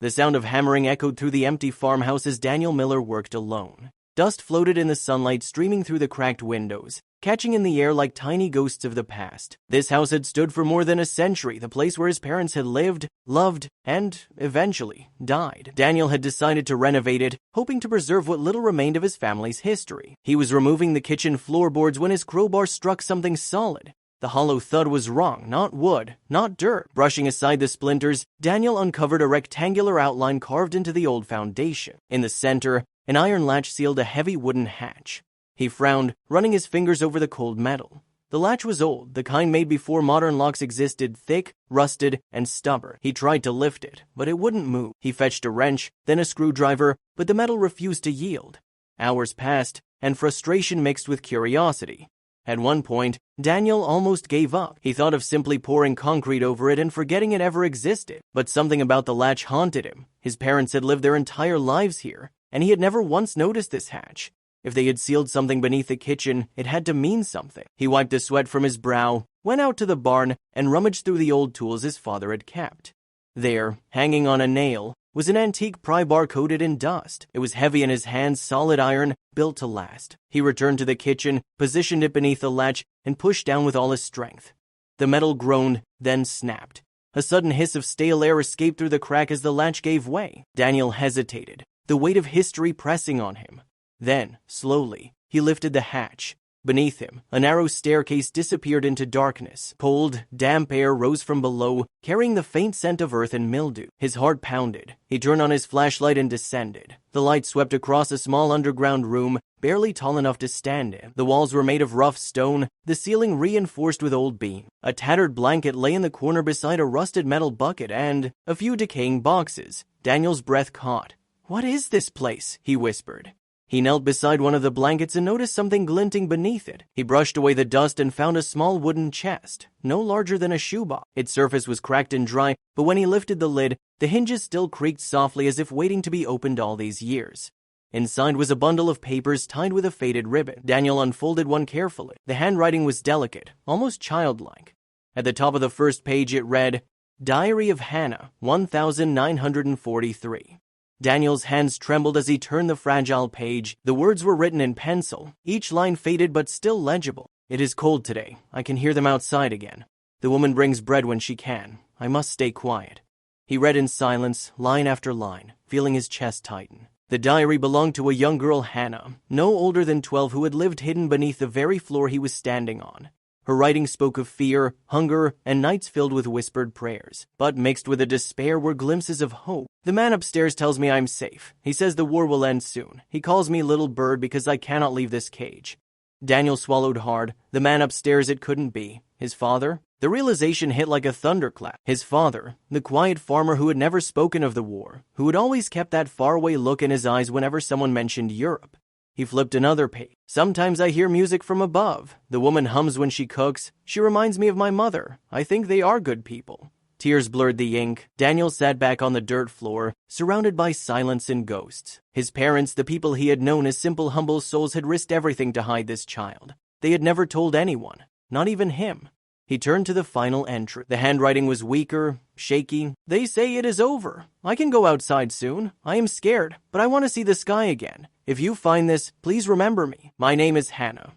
The sound of hammering echoed through the empty farmhouse as Daniel Miller worked alone. Dust floated in the sunlight, streaming through the cracked windows, catching in the air like tiny ghosts of the past. This house had stood for more than a century, the place where his parents had lived, loved, and eventually died. Daniel had decided to renovate it, hoping to preserve what little remained of his family's history. He was removing the kitchen floorboards when his crowbar struck something solid. The hollow thud was wrong, not wood, not dirt. Brushing aside the splinters, Daniel uncovered a rectangular outline carved into the old foundation. In the center, an iron latch sealed a heavy wooden hatch. He frowned, running his fingers over the cold metal. The latch was old, the kind made before modern locks existed, thick, rusted, and stubborn. He tried to lift it, but it wouldn't move. He fetched a wrench, then a screwdriver, but the metal refused to yield. Hours passed, and frustration mixed with curiosity. At one point, Daniel almost gave up. He thought of simply pouring concrete over it and forgetting it ever existed. But something about the latch haunted him. His parents had lived their entire lives here, and he had never once noticed this hatch. If they had sealed something beneath the kitchen, it had to mean something. He wiped the sweat from his brow, went out to the barn, and rummaged through the old tools his father had kept. There, hanging on a nail, was an antique pry bar coated in dust. It was heavy in his hands, solid iron, built to last. He returned to the kitchen, positioned it beneath the latch, and pushed down with all his strength. The metal groaned, then snapped. A sudden hiss of stale air escaped through the crack as the latch gave way. Daniel hesitated, the weight of history pressing on him. Then, slowly, he lifted the hatch. Beneath him, a narrow staircase disappeared into darkness. Cold, damp air rose from below, carrying the faint scent of earth and mildew. His heart pounded. He turned on his flashlight and descended. The light swept across a small underground room, barely tall enough to stand in. The walls were made of rough stone, the ceiling reinforced with old beams. A tattered blanket lay in the corner beside a rusted metal bucket and a few decaying boxes. Daniel's breath caught. "What is this place?" he whispered. He knelt beside one of the blankets and noticed something glinting beneath it. He brushed away the dust and found a small wooden chest, no larger than a shoebox. Its surface was cracked and dry, but when he lifted the lid, the hinges still creaked softly as if waiting to be opened all these years. Inside was a bundle of papers tied with a faded ribbon. Daniel unfolded one carefully. The handwriting was delicate, almost childlike. At the top of the first page it read, "Diary of Hannah, 1943. Daniel's hands trembled as he turned the fragile page. The words were written in pencil, each line faded but still legible. "It is cold today. I can hear them outside again. The woman brings bread when she can. I must stay quiet." He read in silence, line after line, feeling his chest tighten. The diary belonged to a young girl, Hannah, no older than 12, who had lived hidden beneath the very floor he was standing on. Her writing spoke of fear, hunger, and nights filled with whispered prayers. But mixed with a despair were glimpses of hope. "The man upstairs tells me I'm safe. He says the war will end soon. He calls me little bird because I cannot leave this cage." Daniel swallowed hard. The man upstairs it couldn't be. His father? The realization hit like a thunderclap. His father, the quiet farmer who had never spoken of the war, who had always kept that faraway look in his eyes whenever someone mentioned Europe. He flipped another page. "Sometimes I hear music from above. The woman hums when she cooks. She reminds me of my mother. I think they are good people." Tears blurred the ink. Daniel sat back on the dirt floor, surrounded by silence and ghosts. His parents, the people he had known as simple, humble souls, had risked everything to hide this child. They had never told anyone, not even him. He turned to the final entry. The handwriting was weaker, shaky. "They say it is over. I can go outside soon. I am scared, but I want to see the sky again. If you find this, please remember me. My name is Hannah."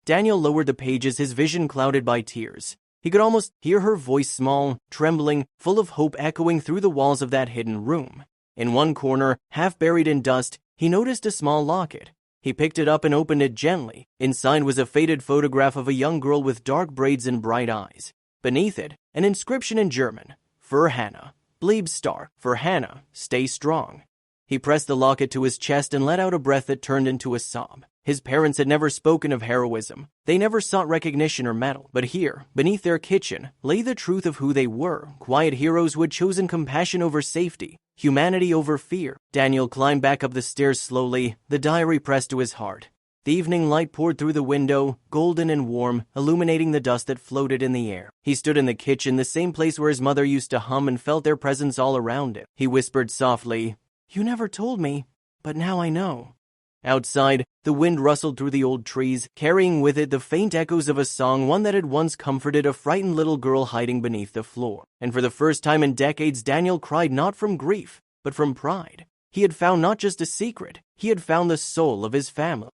Daniel lowered the pages, his vision clouded by tears. He could almost hear her voice, small, trembling, full of hope, echoing through the walls of that hidden room. In one corner, half buried in dust, he noticed a small locket. He picked it up and opened it gently. Inside was a faded photograph of a young girl with dark braids and bright eyes. Beneath it, an inscription in German, "For Hannah. Bleib stark. For Hannah. Stay strong." He pressed the locket to his chest and let out a breath that turned into a sob. His parents had never spoken of heroism. They never sought recognition or medal. But here, beneath their kitchen, lay the truth of who they were. Quiet heroes who had chosen compassion over safety, humanity over fear. Daniel climbed back up the stairs slowly, the diary pressed to his heart. The evening light poured through the window, golden and warm, illuminating the dust that floated in the air. He stood in the kitchen, the same place where his mother used to hum, and felt their presence all around him. He whispered softly, "You never told me, but now I know." Outside, the wind rustled through the old trees, carrying with it the faint echoes of a song, one that had once comforted a frightened little girl hiding beneath the floor. And for the first time in decades, Daniel cried not from grief, but from pride. He had found not just a secret, he had found the soul of his family.